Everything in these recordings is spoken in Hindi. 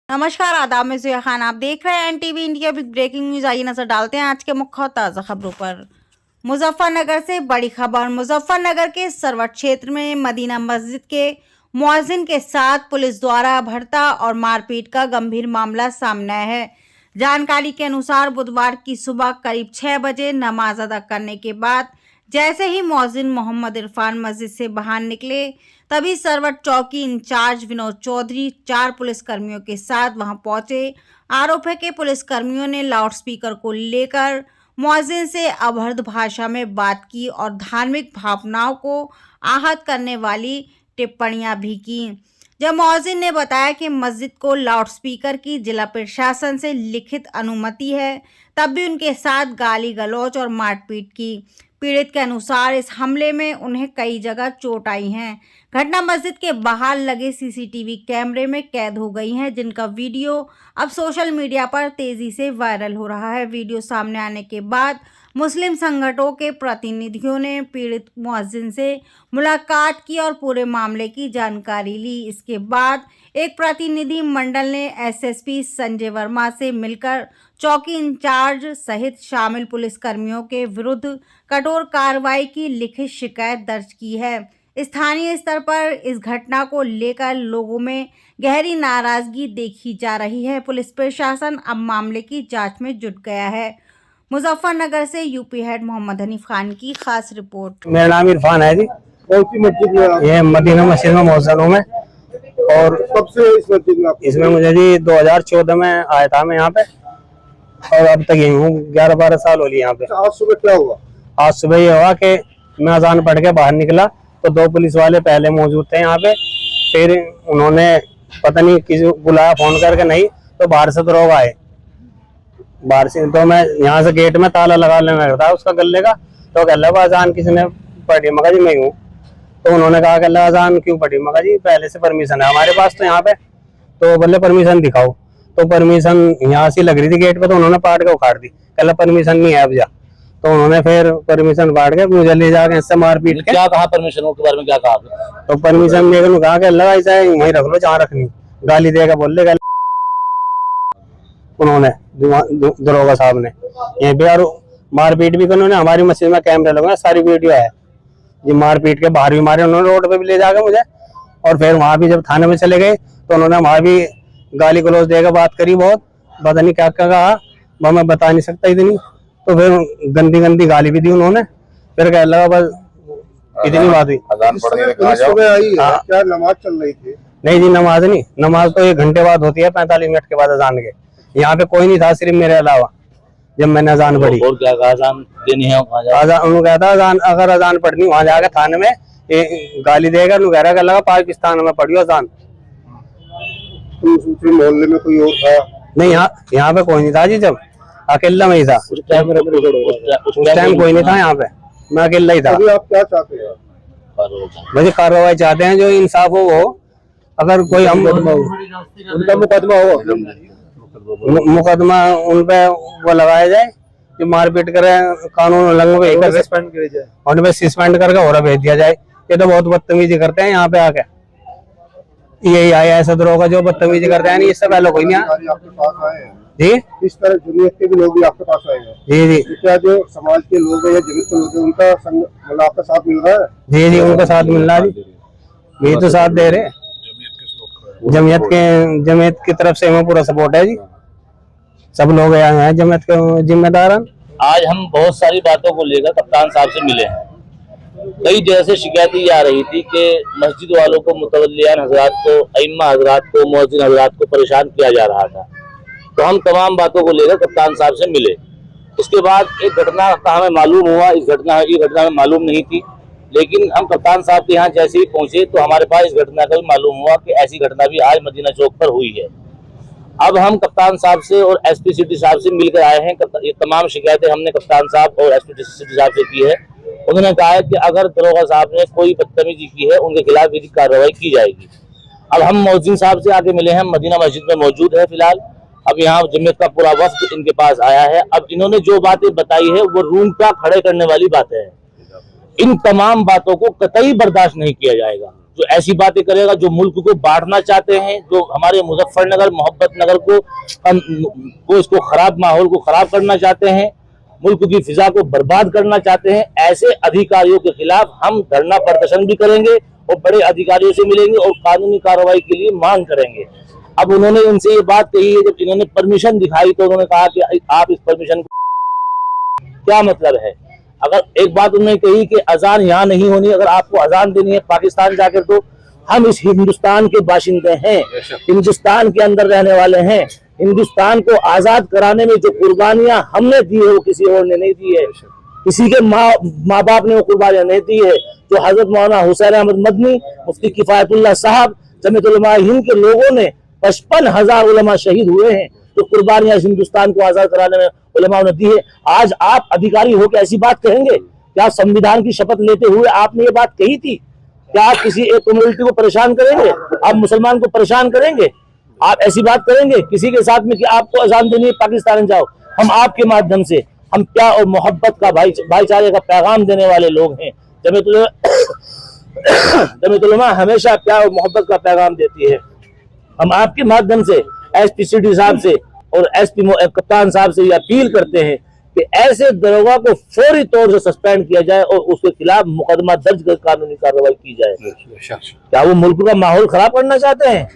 नमस्कार, आदाब। मैं ज़िया खान, आप देख रहे हैं NTV India big breaking news. आइए नजर डालते हैं आज के मुख्य और ताज़ा खबरों पर। मुजफ्फरनगर से बड़ी खबर। मुजफ्फरनगर के सरवट क्षेत्र में मदीना मस्जिद के मुअज्जिन के साथ पुलिस द्वारा भड़ता और मारपीट का गंभीर मामला सामने आया है। जानकारी के अनुसार बुधवार की सुबह करीब 6 बजे नमाज अदा करने के बाद जैसे ही मुअज्जिन मोहम्मद इरफान मस्जिद से बाहर निकले, तभी सरवट चौकी इंचार्ज विनोद चौधरी 4 पुलिसकर्मियों के साथ वहां पहुंचे। आरोप है कि पुलिसकर्मियों ने लाउडस्पीकर को लेकर मुअज्जिन से अभद्र भाषा में बात की और धार्मिक भावनाओं को आहत करने वाली टिप्पणियां भी की। जब मुअज्जिन ने बताया कि मस्जिद को लाउडस्पीकर की जिला प्रशासन से लिखित अनुमति है, तब भी उनके साथ गाली गलौज और मारपीट की। पीड़ित के अनुसार इस हमले में उन्हें कई जगह चोट आई है। घटना मस्जिद के बाहर लगे सीसीटीवी कैमरे में कैद हो गई है, जिनका वीडियो अब सोशल मीडिया पर तेजी से वायरल हो रहा है। वीडियो सामने आने के बाद मुस्लिम संगठनों के प्रतिनिधियों ने पीड़ित मुअज्जिन से मुलाकात की और पूरे मामले की जानकारी ली। इसके बाद एक प्रतिनिधि मंडल ने एसएसपी संजय वर्मा से मिलकर चौकी इंचार्ज सहित शामिल पुलिसकर्मियों के विरुद्ध कठोर कार्रवाई की लिखित शिकायत दर्ज की है। स्थानीय स्तर पर इस घटना को लेकर लोगों में गहरी नाराजगी देखी जा रही है। पुलिस प्रशासन अब मामले की जांच में जुट गया है। मुजफ्फरनगर से यूपी हेड मोहम्मद हनीफ खान की खास रिपोर्ट। मेरा नाम इरफान है जी। कौन सी मस्जिद में? ये मदीना मस्जिद में मौजूद हूँ मैं। और कब से इस मस्जिद में? इसमें मुझे जी 2014 में आया था मैं यहाँ पे, और अब तक यही हूँ। 11-12 साल हो लिए यहाँ पे। आज सुबह क्या हुआ? आज सुबह ये हुआ कि मैं अजान पढ़ के बाहर निकला तो 2 पुलिस वाले पहले मौजूद थे यहाँ पे। फिर उन्होंने पता नहीं किसी बुलाया फोन करके, नहीं तो बाहर से दरोगा आए। बाहर से तो मैं यहाँ से गेट में ताला लगा लेने लगा था उसका गले का। तो कह लगा अजान किसने पढ़ी? मगा जी मैं हूँ। तो उन्होंने कहा कि अजान क्यों पढ़ी? मगा जी पहले से परमिशन है हमारे पास तो यहाँ पे। तो बोले परमिशन दिखाओ। तो परमिशन यहाँ से लग रही थी गेट पे, तो उन्होंने पाट के उखाड़ दी। कहला परमिशन नहीं है अब जा। तो उन्होंने फिर परमिशन पाट के मुझे ले जाके इससे मारपीट के। क्या कहा परमिशन के बारे में? क्या कहा? तो परमिशन देकर कहा कि लगा ऐसा वहीं रख लो जहाँ रखनी। गाली देगा बोल ले उन्होंने दरोगा साहब ने यहीं पे। और मारपीट भी उन्होंने हमारी मस्जिद में कैमरे लगे, सारी वीडियो है जी। मारपीट के बाहर भी मारे उन्होंने, रोड पे भी ले जाके मुझे। और फिर वहां भी जब थाने में चले गए तो उन्होंने वहां भी गाली गलौज देकर बात करी बहुत। पता नहीं क्या क्या कहा, वो मैं बता नहीं सकता इतनी। तो फिर गंदी गंदी गाली भी दी उन्होंने। फिर कह लगा बस इतनी बात हुई। सुबह आई है, क्या नमाज चल रही थी? नहीं जी, नमाज नहीं। नमाज तो 1 घंटे बाद होती है, 45 मिनट के बाद अजान के। यहाँ पे कोई नहीं था सिर्फ मेरे अलावा जब मैंने अजान पढ़ी। और क्या कहा? अजान देनी है? उन्होंने कहा था अजान, अगर अजान पढ़नी वहां जाकर थाने में गाली देगा। कह रहा लगा पाकिस्तान में पढ़ियो अजान। तो मोहल्ले में कोई और था? नहीं, यहाँ पे कोई नहीं था जी। जब अकेला में ही था उस टाइम कोई नहीं था यहाँ पे, मैं अकेला ही था। अभी आप क्या चाहते हैं? मुझे कार्रवाई चाहते हैं, जो इंसाफ हो वो। अगर कोई हम उनका मुकदमा हो, मुकदमा उन पे वो लगाया जाए जो मारपीट करे, कानून उल्लंघन सस्पेंड किया जाए, उन पे सस्पेंड करके और भेज दिया जाए। ये तो बहुत बदतमीजी करते हैं यहाँ पे आके। यही आया ऐसा दरोगा जो बदतमीजी करते हैं। नहीं, इससे पहले कोई नहीं आया आपके पास आए हैं जी। इस तरह जमीयत के भी लोग भी आपके पास आए हैं? जी जी क्या जो समाज के लोग हैं या जमीयत के लोग हैं उनका मतलब आपका साथ मिल रहा है? जी जी, उनका साथ मिल रहा है जी। ये तो साथ दे रहे जमीयत की तरफ से हमें पूरा सपोर्ट है जी। सब लोग आए हैं जमीयत के जिम्मेदार। आज हम बहुत सारी बातों को लेकर कप्तान साहब से मिले हैं। कई जगह से शिकायतें ये आ रही थी कि मस्जिद वालों को, मुतवल्लियान हजरात को, अइम्मा हजरात को, मुअज्जिन हजरात को परेशान किया जा रहा था। तो हम तमाम बातों को लेकर कप्तान साहब से मिले। इसके बाद एक घटना का हमें मालूम हुआ। ये घटना हमें मालूम नहीं थी, लेकिन हम कप्तान साहब के यहाँ जैसे ही पहुंचे तो हमारे पास इस घटना का भी मालूम हुआ कि ऐसी घटना भी आज मदीना चौक पर हुई है। अब हम कप्तान साहब से और एसपी सिटी साहब से मिलकर आए हैं। ये तमाम शिकायतें हमने कप्तान साहब और एसपी सिटी साहब से की है। उन्होंने कहा है कि अगर दरोगा साहब ने कोई बदतमीजी की है उनके खिलाफ विधिक कार्रवाई की जाएगी। अब हम मुअज्जिन साहब से आगे मिले हैं, मदीना मस्जिद में मौजूद है फिलहाल। अब यहाँ जमीयत का पूरा वफ्द इनके पास आया है। अब इन्होंने जो बातें बताई है वो रूंगटा खड़े करने वाली बातें हैं। इन तमाम बातों को कतई बर्दाश्त नहीं किया जाएगा। जो ऐसी बातें करेगा, जो मुल्क को बांटना चाहते हैं, जो हमारे मुजफ्फरनगर मोहब्बत नगर को इसको खराब माहौल को खराब करना चाहते हैं, मुल्क की फिजा को बर्बाद करना चाहते हैं, ऐसे अधिकारियों के खिलाफ हम धरना प्रदर्शन भी करेंगे और बड़े अधिकारियों से मिलेंगे और कानूनी कार्रवाई के लिए मांग करेंगे। अब उन्होंने इनसे ये बात कही है, जब इन्होंने परमिशन दिखाई तो उन्होंने कहा कि आप इस परमिशन को क्या मतलब है। अगर एक बात उन्होंने कही कि अजान यहाँ नहीं होनी, अगर आपको अजान देनी है पाकिस्तान जाकर, तो हम इस हिंदुस्तान के बाशिंदे हैं, हिंदुस्तान के अंदर रहने वाले हैं। हिंदुस्तान को आजाद कराने में जो कुर्बानियां हमने दी है वो किसी और ने नहीं दी है, किसी के माँ बाप ने वो कुर्बानियां नहीं दी है। जो हजरत मौलाना हुसैन अहमद मदनी, मुफ्ती किफायतुल्लाह साहब, जमीयत उलमा हिंद के लोगों ने 55,000 उलमा शहीद हुए हैं, जो कुर्बानियां इस हिंदुस्तान को आजाद कराने में उलमा ने दी है। आज आप अधिकारी होकर ऐसी बात कहेंगे? क्या संविधान की शपथ लेते हुए आपने ये बात कही थी? क्या आप किसी एक कम्युनिटी को परेशान करेंगे? आप मुसलमान को परेशान करेंगे? आप ऐसी बात करेंगे किसी के साथ में कि आपको अजान देनी है पाकिस्तान जाओ? हम आपके माध्यम से हम प्यार और मोहब्बत का भाईचारे का पैगाम देने वाले लोग हैं। जमीयत उलमा हमेशा प्यार और मोहब्बत का पैगाम देती है। हम आपके माध्यम से एसपी सिटी साहब से और एसपी कप्तान साहब से ये अपील करते हैं कि ऐसे दरोगा को फौरी तौर से सस्पेंड किया जाए और उसके खिलाफ मुकदमा दर्ज कर कानूनी कार्रवाई की जाए। क्या वो मुल्क का माहौल खराब करना चाहते हैं?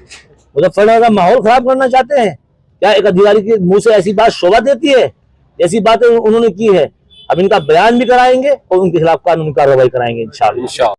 मुजफ्फरनगर का माहौल खराब करना चाहते हैं? क्या एक अधिकारी के मुंह से ऐसी बात शोभा देती है? ऐसी बातें उन्होंने की है। अब इनका बयान भी कराएंगे और उनके खिलाफ कानूनी कार्रवाई कराएंगे इंशाअल्लाह।